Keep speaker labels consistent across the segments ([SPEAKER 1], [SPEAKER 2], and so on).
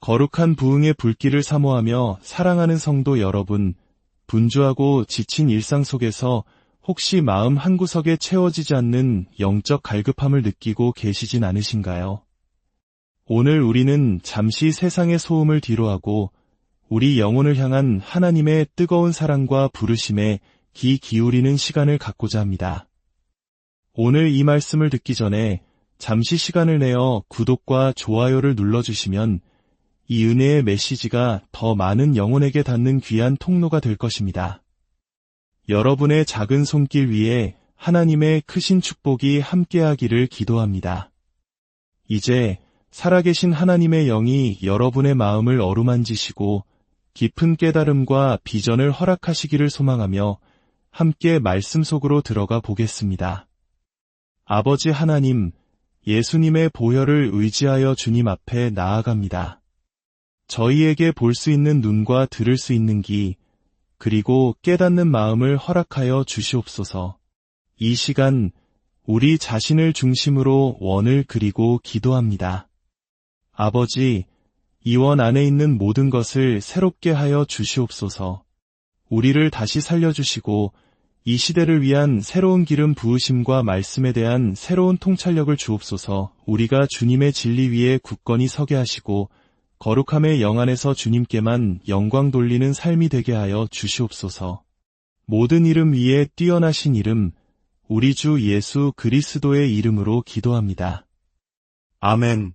[SPEAKER 1] 거룩한 부흥의 불길을 사모하며 사랑하는 성도 여러분, 분주하고 지친 일상 속에서 혹시 마음 한구석에 채워지지 않는 영적 갈급함을 느끼고 계시진 않으신가요? 오늘 우리는 잠시 세상의 소음을 뒤로하고 우리 영혼을 향한 하나님의 뜨거운 사랑과 부르심에 귀 기울이는 시간을 갖고자 합니다. 오늘 이 말씀을 듣기 전에 잠시 시간을 내어 구독과 좋아요를 눌러주시면 이 은혜의 메시지가 더 많은 영혼에게 닿는 귀한 통로가 될 것입니다. 여러분의 작은 손길 위에 하나님의 크신 축복이 함께하기를 기도합니다. 이제 살아계신 하나님의 영이 여러분의 마음을 어루만지시고 깊은 깨달음과 비전을 허락하시기를 소망하며 함께 말씀 속으로 들어가 보겠습니다. 아버지 하나님, 예수님의 보혈을 의지하여 주님 앞에 나아갑니다. 저희에게 볼 수 있는 눈과 들을 수 있는 귀, 그리고 깨닫는 마음을 허락하여 주시옵소서. 이 시간 우리 자신을 중심으로 원을 그리고 기도합니다. 아버지, 이 원 안에 있는 모든 것을 새롭게 하여 주시옵소서. 우리를 다시 살려주시고 이 시대를 위한 새로운 기름 부으심과 말씀에 대한 새로운 통찰력을 주옵소서. 우리가 주님의 진리 위에 굳건히 서게 하시고 거룩함의 영 안에서 주님께만 영광 돌리는 삶이 되게 하여 주시옵소서. 모든 이름 위에 뛰어나신 이름, 우리 주 예수 그리스도의 이름으로 기도합니다. 아멘.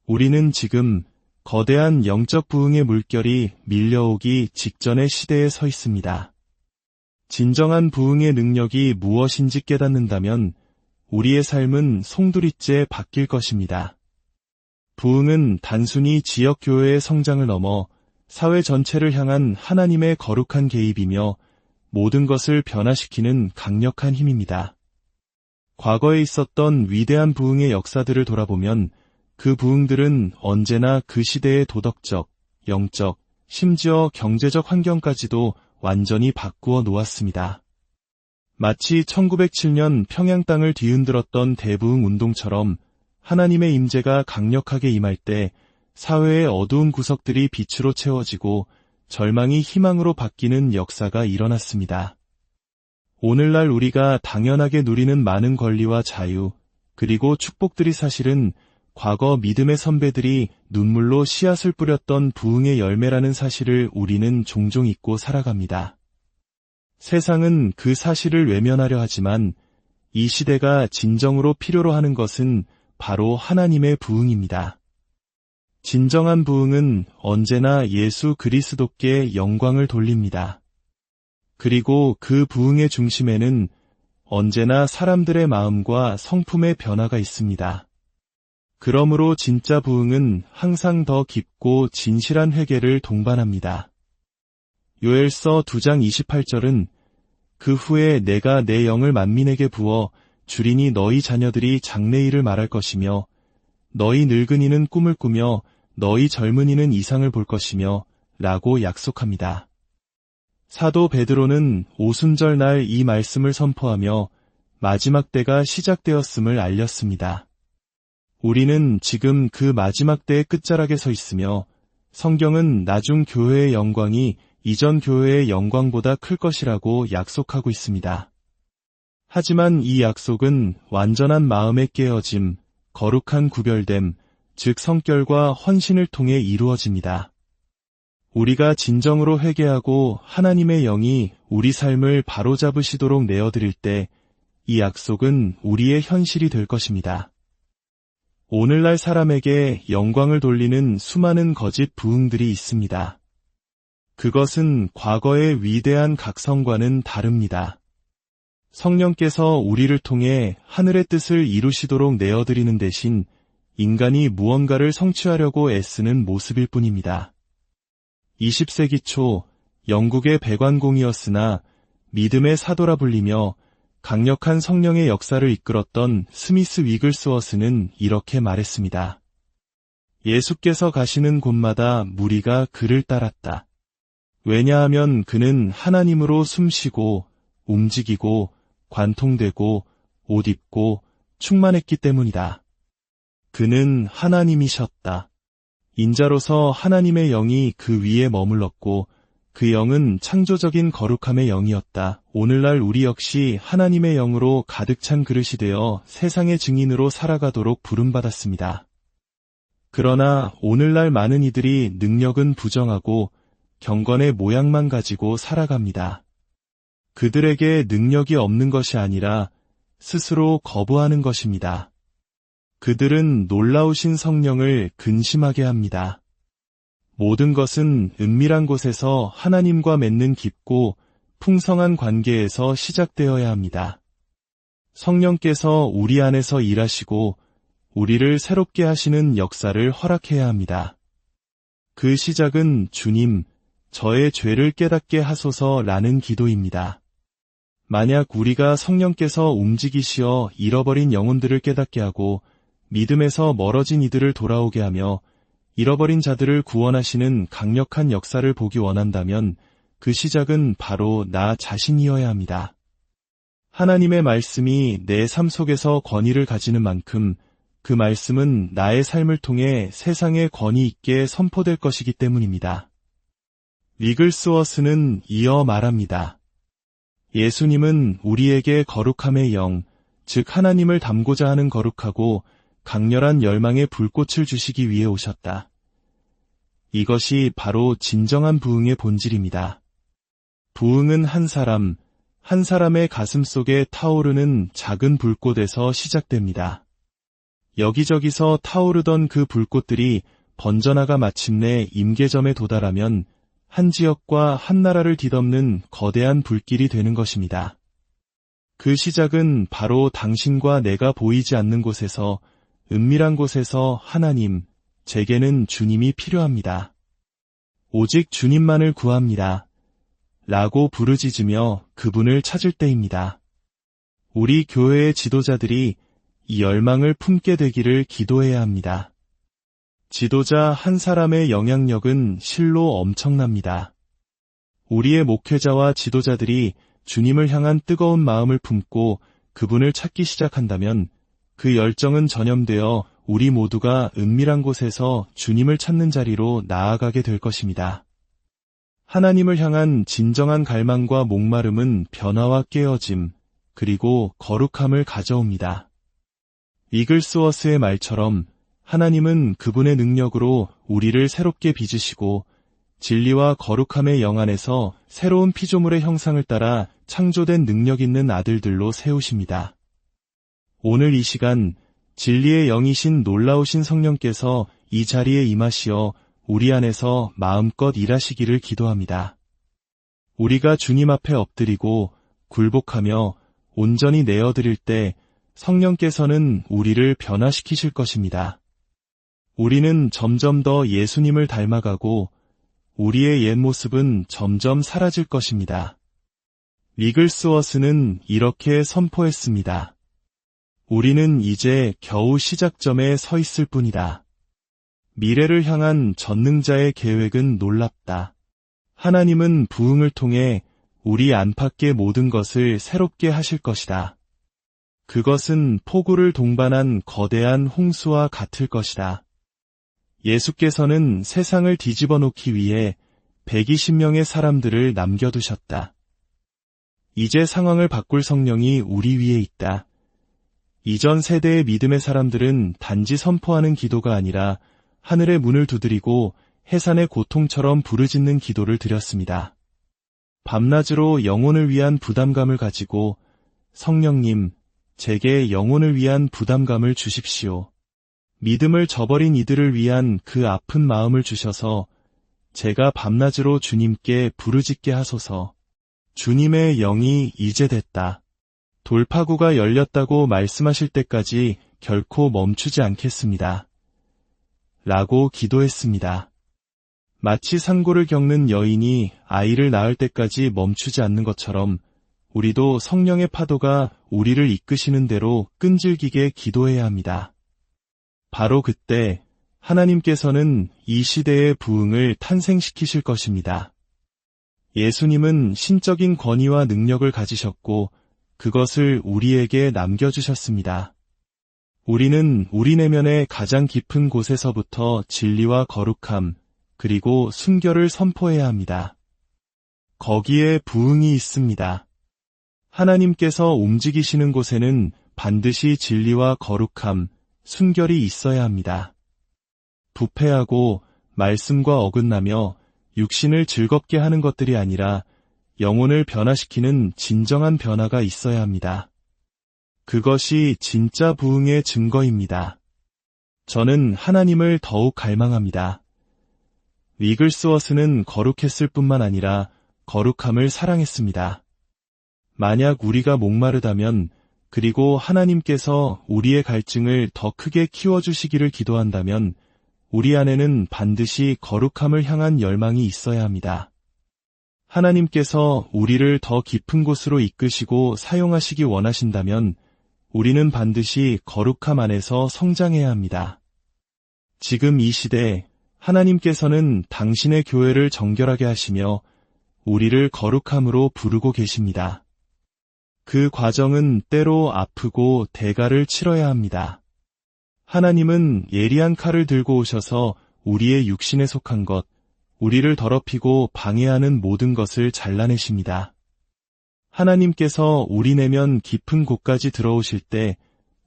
[SPEAKER 1] 우리는 지금 거대한 영적 부흥의 물결이 밀려오기 직전의 시대에 서 있습니다. 진정한 부흥의 능력이 무엇인지 깨닫는다면 우리의 삶은 송두리째 바뀔 것입니다. 부흥은 단순히 지역교회의 성장을 넘어 사회 전체를 향한 하나님의 거룩한 개입이며 모든 것을 변화시키는 강력한 힘입니다. 과거에 있었던 위대한 부흥의 역사들을 돌아보면 그 부흥들은 언제나 그 시대의 도덕적, 영적, 심지어 경제적 환경까지도 완전히 바꾸어 놓았습니다. 마치 1907년 평양 땅을 뒤흔들었던 대부흥 운동처럼 하나님의 임재가 강력하게 임할 때 사회의 어두운 구석들이 빛으로 채워지고 절망이 희망으로 바뀌는 역사가 일어났습니다. 오늘날 우리가 당연하게 누리는 많은 권리와 자유, 그리고 축복들이 사실은 과거 믿음의 선배들이 눈물로 씨앗을 뿌렸던 부흥의 열매라는 사실을 우리는 종종 잊고 살아갑니다. 세상은 그 사실을 외면하려 하지만 이 시대가 진정으로 필요로 하는 것은 바로 하나님의 부흥입니다. 진정한 부흥은 언제나 예수 그리스도께 영광을 돌립니다. 그리고 그 부흥의 중심에는 언제나 사람들의 마음과 성품의 변화가 있습니다. 그러므로 진짜 부흥은 항상 더 깊고 진실한 회개를 동반합니다. 요엘서 2장 28절은 그 후에 내가 내 영을 만민에게 부어 주리니 너희 자녀들이 장래일을 말할 것이며 너희 늙은이는 꿈을 꾸며 너희 젊은이는 이상을 볼 것이며 라고 약속합니다. 사도 베드로는 오순절 날 이 말씀을 선포하며 마지막 때가 시작되었음을 알렸습니다. 우리는 지금 그 마지막 때의 끝자락에 서 있으며 성경은 나중 교회의 영광이 이전 교회의 영광보다 클 것이라고 약속하고 있습니다. 하지만 이 약속은 완전한 마음의 깨어짐, 거룩한 구별됨, 즉 성결과 헌신을 통해 이루어집니다. 우리가 진정으로 회개하고 하나님의 영이 우리 삶을 바로잡으시도록 내어드릴 때 이 약속은 우리의 현실이 될 것입니다. 오늘날 사람에게 영광을 돌리는 수많은 거짓 부흥들이 있습니다. 그것은 과거의 위대한 각성과는 다릅니다. 성령께서 우리를 통해 하늘의 뜻을 이루시도록 내어드리는 대신 인간이 무언가를 성취하려고 애쓰는 모습일 뿐입니다. 20세기 초 영국의 백관공이었으나 믿음의 사도라 불리며 강력한 성령의 역사를 이끌었던 스미스 위글스워스는 이렇게 말했습니다. 예수께서 가시는 곳마다 무리가 그를 따랐다. 왜냐하면 그는 하나님으로 숨쉬고 움직이고 관통되고 옷 입고 충만했기 때문이다. 그는 하나님이셨다. 인자로서 하나님의 영이 그 위에 머물렀고 그 영은 창조적인 거룩함의 영이었다. 오늘날 우리 역시 하나님의 영으로 가득 찬 그릇이 되어 세상의 증인으로 살아가도록 부름받았습니다. 그러나 오늘날 많은 이들이 능력은 부정하고 경건의 모양만 가지고 살아갑니다. 그들에게 능력이 없는 것이 아니라 스스로 거부하는 것입니다. 그들은 놀라우신 성령을 근심하게 합니다. 모든 것은 은밀한 곳에서 하나님과 맺는 깊고 풍성한 관계에서 시작되어야 합니다. 성령께서 우리 안에서 일하시고 우리를 새롭게 하시는 역사를 허락해야 합니다. 그 시작은 주님, 저의 죄를 깨닫게 하소서라는 기도입니다. 만약 우리가 성령께서 움직이시어 잃어버린 영혼들을 깨닫게 하고 믿음에서 멀어진 이들을 돌아오게 하며 잃어버린 자들을 구원하시는 강력한 역사를 보기 원한다면 그 시작은 바로 나 자신이어야 합니다. 하나님의 말씀이 내 삶 속에서 권위를 가지는 만큼 그 말씀은 나의 삶을 통해 세상에 권위 있게 선포될 것이기 때문입니다. 위글스워스는 이어 말합니다. 예수님은 우리에게 거룩함의 영, 즉 하나님을 닮고자 하는 거룩하고 강렬한 열망의 불꽃을 주시기 위해 오셨다. 이것이 바로 진정한 부흥의 본질입니다. 부흥은 한 사람의 가슴 속에 타오르는 작은 불꽃에서 시작됩니다. 여기저기서 타오르던 그 불꽃들이 번져나가 마침내 임계점에 도달하면 한 지역과 한 나라를 뒤덮는 거대한 불길이 되는 것입니다. 그 시작은 바로 당신과 내가 보이지 않는 곳에서, 은밀한 곳에서 하나님, 제게는 주님이 필요합니다. 오직 주님만을 구합니다. 라고 부르짖으며 그분을 찾을 때입니다. 우리 교회의 지도자들이 이 열망을 품게 되기를 기도해야 합니다. 지도자 한 사람의 영향력은 실로 엄청납니다. 우리의 목회자와 지도자들이 주님을 향한 뜨거운 마음을 품고 그분을 찾기 시작한다면 그 열정은 전염되어 우리 모두가 은밀한 곳에서 주님을 찾는 자리로 나아가게 될 것입니다. 하나님을 향한 진정한 갈망과 목마름은 변화와 깨어짐, 그리고 거룩함을 가져옵니다. 위글스워스의 말처럼 하나님은 그분의 능력으로 우리를 새롭게 빚으시고 진리와 거룩함의 영 안에서 새로운 피조물의 형상을 따라 창조된 능력 있는 아들들로 세우십니다. 오늘 이 시간 진리의 영이신 놀라우신 성령께서 이 자리에 임하시어 우리 안에서 마음껏 일하시기를 기도합니다. 우리가 주님 앞에 엎드리고 굴복하며 온전히 내어드릴 때 성령께서는 우리를 변화시키실 것입니다. 우리는 점점 더 예수님을 닮아가고 우리의 옛 모습은 점점 사라질 것입니다. 위글스워스는 이렇게 선포했습니다. 우리는 이제 겨우 시작점에 서 있을 뿐이다. 미래를 향한 전능자의 계획은 놀랍다. 하나님은 부흥을 통해 우리 안팎의 모든 것을 새롭게 하실 것이다. 그것은 폭우를 동반한 거대한 홍수와 같을 것이다. 예수께서는 세상을 뒤집어 놓기 위해 120명의 사람들을 남겨두셨다. 이제 상황을 바꿀 성령이 우리 위에 있다. 이전 세대의 믿음의 사람들은 단지 선포하는 기도가 아니라 하늘의 문을 두드리고 해산의 고통처럼 부르짖는 기도를 드렸습니다. 밤낮으로 영혼을 위한 부담감을 가지고 성령님, 제게 영혼을 위한 부담감을 주십시오. 믿음을 저버린 이들을 위한 그 아픈 마음을 주셔서 제가 밤낮으로 주님께 부르짖게 하소서. 주님의 영이 이제 됐다. 돌파구가 열렸다고 말씀하실 때까지 결코 멈추지 않겠습니다. 라고 기도했습니다. 마치 상고를 겪는 여인이 아이를 낳을 때까지 멈추지 않는 것처럼 우리도 성령의 파도가 우리를 이끄시는 대로 끈질기게 기도해야 합니다. 바로 그때 하나님께서는 이 시대의 부흥을 탄생시키실 것입니다. 예수님은 신적인 권위와 능력을 가지셨고 그것을 우리에게 남겨주셨습니다. 우리는 우리 내면의 가장 깊은 곳에서부터 진리와 거룩함, 그리고 순결을 선포해야 합니다. 거기에 부흥이 있습니다. 하나님께서 움직이시는 곳에는 반드시 진리와 거룩함, 순결이 있어야 합니다. 부패하고 말씀과 어긋나며 육신을 즐겁게 하는 것들이 아니라 영혼을 변화시키는 진정한 변화가 있어야 합니다. 그것이 진짜 부흥의 증거입니다. 저는 하나님을 더욱 갈망합니다. 위글스워스는 거룩했을 뿐만 아니라 거룩함을 사랑했습니다. 만약 우리가 목마르다면, 그리고 하나님께서 우리의 갈증을 더 크게 키워주시기를 기도한다면 우리 안에는 반드시 거룩함을 향한 열망이 있어야 합니다. 하나님께서 우리를 더 깊은 곳으로 이끄시고 사용하시기 원하신다면 우리는 반드시 거룩함 안에서 성장해야 합니다. 지금 이 시대 하나님께서는 당신의 교회를 정결하게 하시며 우리를 거룩함으로 부르고 계십니다. 그 과정은 때로 아프고 대가를 치러야 합니다. 하나님은 예리한 칼을 들고 오셔서 우리의 육신에 속한 것, 우리를 더럽히고 방해하는 모든 것을 잘라내십니다. 하나님께서 우리 내면 깊은 곳까지 들어오실 때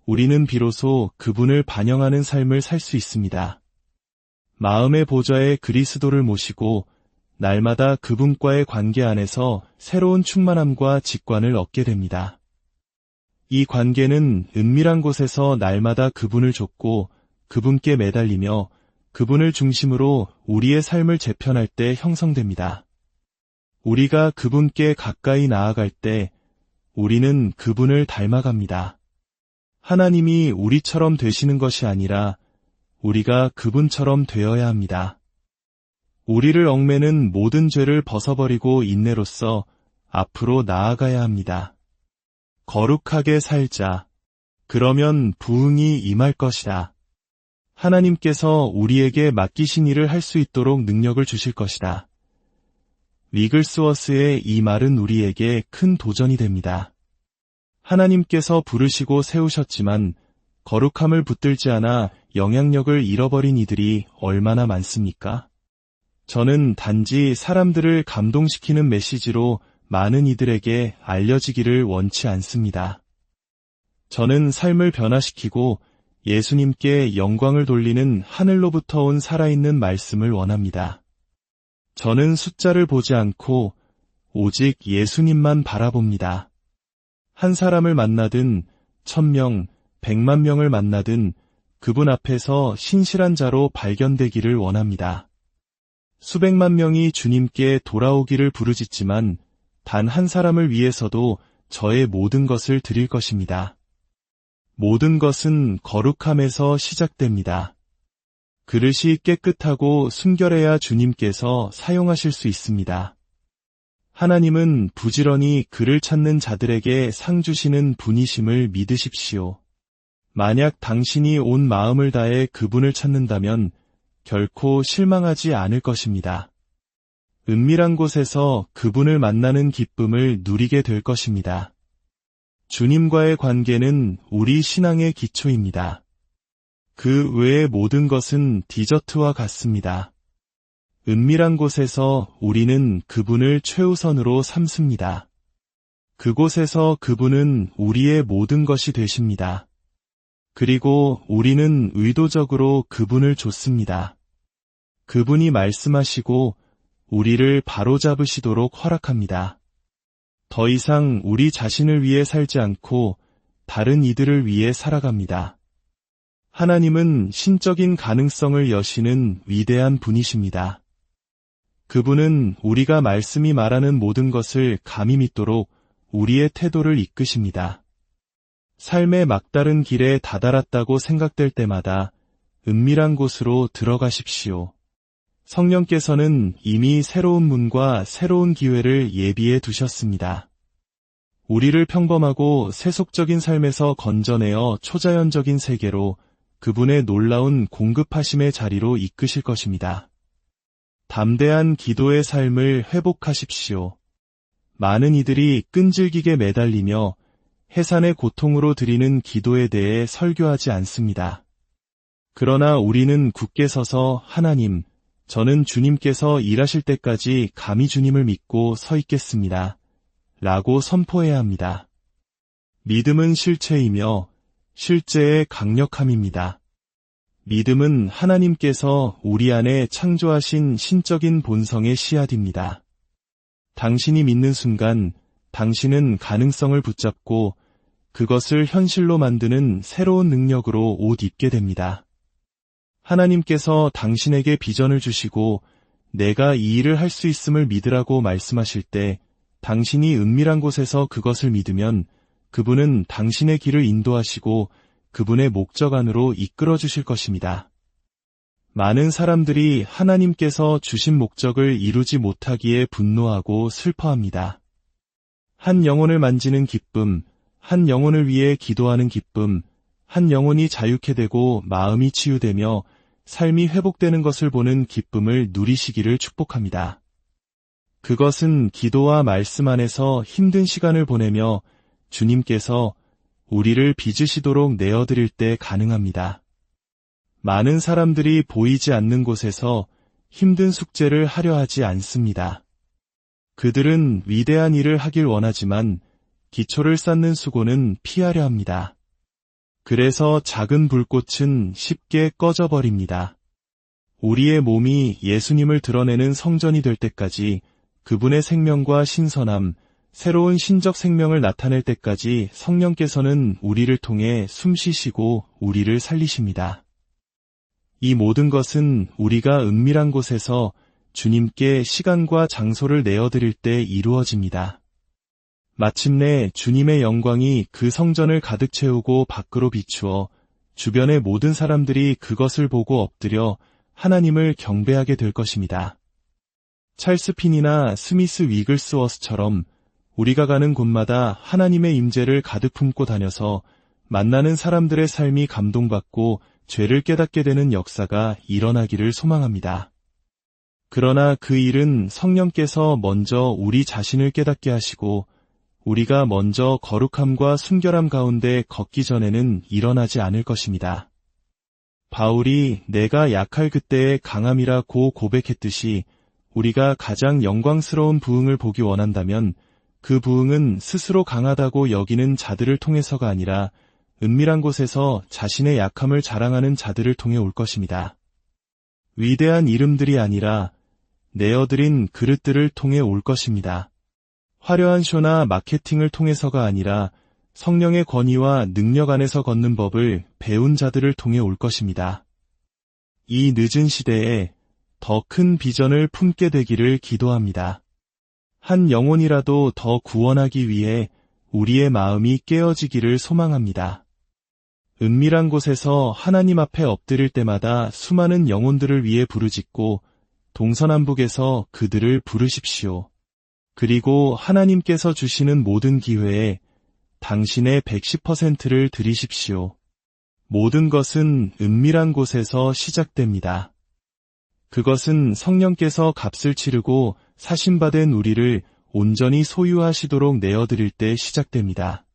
[SPEAKER 1] 우리는 비로소 그분을 반영하는 삶을 살 수 있습니다. 마음의 보좌에 그리스도를 모시고 날마다 그분과의 관계 안에서 새로운 충만함과 직관을 얻게 됩니다. 이 관계는 은밀한 곳에서 날마다 그분을 좇고 그분께 매달리며 그분을 중심으로 우리의 삶을 재편할 때 형성됩니다. 우리가 그분께 가까이 나아갈 때 우리는 그분을 닮아갑니다. 하나님이 우리처럼 되시는 것이 아니라 우리가 그분처럼 되어야 합니다. 우리를 얽매는 모든 죄를 벗어버리고 인내로써 앞으로 나아가야 합니다. 거룩하게 살자. 그러면 부흥이 임할 것이다. 하나님께서 우리에게 맡기신 일을 할 수 있도록 능력을 주실 것이다. 위글스워스의 이 말은 우리에게 큰 도전이 됩니다. 하나님께서 부르시고 세우셨지만 거룩함을 붙들지 않아 영향력을 잃어버린 이들이 얼마나 많습니까? 저는 단지 사람들을 감동시키는 메시지로 많은 이들에게 알려지기를 원치 않습니다. 저는 삶을 변화시키고 예수님께 영광을 돌리는 하늘로부터 온 살아있는 말씀을 원합니다. 저는 숫자를 보지 않고 오직 예수님만 바라봅니다. 한 사람을 만나든 1000명, 100만 명을 만나든 그분 앞에서 신실한 자로 발견되기를 원합니다. 수백만 명이 주님께 돌아오기를 부르짖지만 단 한 사람을 위해서도 저의 모든 것을 드릴 것입니다. 모든 것은 거룩함에서 시작됩니다. 그릇이 깨끗하고 순결해야 주님께서 사용하실 수 있습니다. 하나님은 부지런히 그를 찾는 자들에게 상 주시는 분이심을 믿으십시오. 만약 당신이 온 마음을 다해 그분을 찾는다면 결코 실망하지 않을 것입니다. 은밀한 곳에서 그분을 만나는 기쁨을 누리게 될 것입니다. 주님과의 관계는 우리 신앙의 기초입니다. 그 외의 모든 것은 디저트와 같습니다. 은밀한 곳에서 우리는 그분을 최우선으로 삼습니다. 그곳에서 그분은 우리의 모든 것이 되십니다. 그리고 우리는 의도적으로 그분을 좇습니다. 그분이 말씀하시고 우리를 바로잡으시도록 허락합니다. 더 이상 우리 자신을 위해 살지 않고 다른 이들을 위해 살아갑니다. 하나님은 신적인 가능성을 여시는 위대한 분이십니다. 그분은 우리가 말씀이 말하는 모든 것을 감히 믿도록 우리의 태도를 이끄십니다. 삶의 막다른 길에 다다랐다고 생각될 때마다 은밀한 곳으로 들어가십시오. 성령께서는 이미 새로운 문과 새로운 기회를 예비해 두셨습니다. 우리를 평범하고 세속적인 삶에서 건져내어 초자연적인 세계로 그분의 놀라운 공급하심의 자리로 이끄실 것입니다. 담대한 기도의 삶을 회복하십시오. 많은 이들이 끈질기게 매달리며 해산의 고통으로 드리는 기도에 대해 설교하지 않습니다. 그러나 우리는 굳게 서서 하나님, 저는 주님께서 일하실 때까지 감히 주님을 믿고 서 있겠습니다. 라고 선포해야 합니다. 믿음은 실체이며 실제의 강력함입니다. 믿음은 하나님께서 우리 안에 창조하신 신적인 본성의 씨앗입니다. 당신이 믿는 순간 당신은 가능성을 붙잡고 그것을 현실로 만드는 새로운 능력으로 옷 입게 됩니다. 하나님께서 당신에게 비전을 주시고 내가 이 일을 할 수 있음을 믿으라고 말씀하실 때 당신이 은밀한 곳에서 그것을 믿으면 그분은 당신의 길을 인도하시고 그분의 목적 안으로 이끌어 주실 것입니다. 많은 사람들이 하나님께서 주신 목적을 이루지 못하기에 분노하고 슬퍼합니다. 한 영혼을 만지는 기쁨, 한 영혼을 위해 기도하는 기쁨, 한 영혼이 자유케 되고 마음이 치유되며 삶이 회복되는 것을 보는 기쁨을 누리시기를 축복합니다. 그것은 기도와 말씀 안에서 힘든 시간을 보내며 주님께서 우리를 빚으시도록 내어드릴 때 가능합니다. 많은 사람들이 보이지 않는 곳에서 힘든 숙제를 하려 하지 않습니다. 그들은 위대한 일을 하길 원하지만 기초를 쌓는 수고는 피하려 합니다. 그래서 작은 불꽃은 쉽게 꺼져버립니다. 우리의 몸이 예수님을 드러내는 성전이 될 때까지 그분의 생명과 신선함, 새로운 신적 생명을 나타낼 때까지 성령께서는 우리를 통해 숨쉬시고 우리를 살리십니다. 이 모든 것은 우리가 은밀한 곳에서 주님께 시간과 장소를 내어드릴 때 이루어집니다. 마침내 주님의 영광이 그 성전을 가득 채우고 밖으로 비추어 주변의 모든 사람들이 그것을 보고 엎드려 하나님을 경배하게 될 것입니다. 찰스 핀이나 스미스 위글스워스처럼 우리가 가는 곳마다 하나님의 임재를 가득 품고 다녀서 만나는 사람들의 삶이 감동받고 죄를 깨닫게 되는 역사가 일어나기를 소망합니다. 그러나 그 일은 성령께서 먼저 우리 자신을 깨닫게 하시고 우리가 먼저 거룩함과 순결함 가운데 걷기 전에는 일어나지 않을 것입니다. 바울이 내가 약할 그때의 강함이라고 고백했듯이 우리가 가장 영광스러운 부흥을 보기 원한다면 그 부흥은 스스로 강하다고 여기는 자들을 통해서가 아니라 은밀한 곳에서 자신의 약함을 자랑하는 자들을 통해 올 것입니다. 위대한 이름들이 아니라 내어드린 그릇들을 통해 올 것입니다. 화려한 쇼나 마케팅을 통해서가 아니라 성령의 권위와 능력 안에서 걷는 법을 배운 자들을 통해 올 것입니다. 이 늦은 시대에 더 큰 비전을 품게 되기를 기도합니다. 한 영혼이라도 더 구원하기 위해 우리의 마음이 깨어지기를 소망합니다. 은밀한 곳에서 하나님 앞에 엎드릴 때마다 수많은 영혼들을 위해 부르짖고 동서남북에서 그들을 부르십시오. 그리고 하나님께서 주시는 모든 기회에 당신의 110%를 드리십시오. 모든 것은 은밀한 곳에서 시작됩니다. 그것은 성령께서 값을 치르고 사심받은 우리를 온전히 소유하시도록 내어드릴 때 시작됩니다.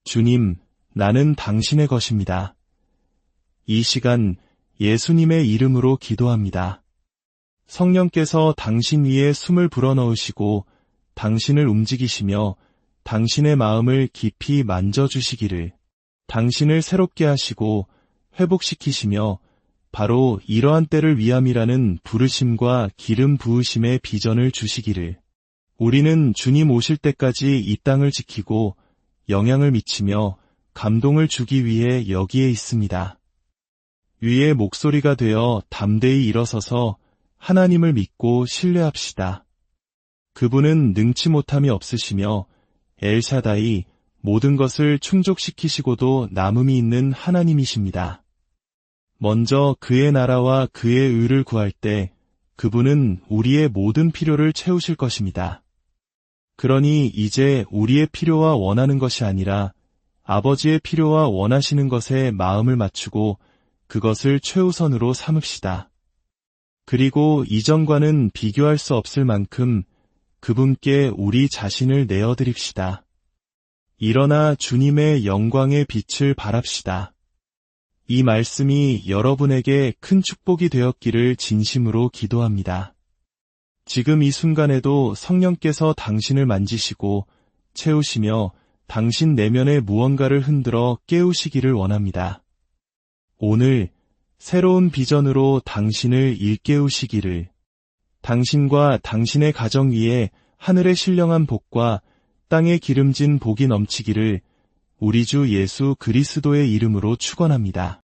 [SPEAKER 1] 주님, 나는 당신의 것입니다. 이 시간 예수님의 이름으로 기도합니다. 성령께서 당신 위에 숨을 불어넣으시고 당신을 움직이시며 당신의 마음을 깊이 만져주시기를, 당신을 새롭게 하시고 회복시키시며 바로 이러한 때를 위함이라는 부르심과 기름 부으심의 비전을 주시기를. 우리는 주님 오실 때까지 이 땅을 지키고 영향을 미치며 감동을 주기 위해 여기에 있습니다. 위의 목소리가 되어 담대히 일어서서 하나님을 믿고 신뢰합시다. 그분은 능치 못함이 없으시며 엘샤다이, 모든 것을 충족시키시고도 남음이 있는 하나님이십니다. 먼저 그의 나라와 그의 의를 구할 때 그분은 우리의 모든 필요를 채우실 것입니다. 그러니 이제 우리의 필요와 원하는 것이 아니라 아버지의 필요와 원하시는 것에 마음을 맞추고 그것을 최우선으로 삼읍시다. 그리고 이전과는 비교할 수 없을 만큼 그분께 우리 자신을 내어드립시다. 일어나 주님의 영광의 빛을 발합시다. 이 말씀이 여러분에게 큰 축복이 되었기를 진심으로 기도합니다. 지금 이 순간에도 성령께서 당신을 만지시고 채우시며 당신 내면의 무언가를 흔들어 깨우시기를 원합니다. 오늘 새로운 비전으로 당신을 일깨우시기를, 당신과 당신의 가정 위에 하늘의 신령한 복과 땅에 기름진 복이 넘치기를 우리 주 예수 그리스도의 이름으로 축원합니다.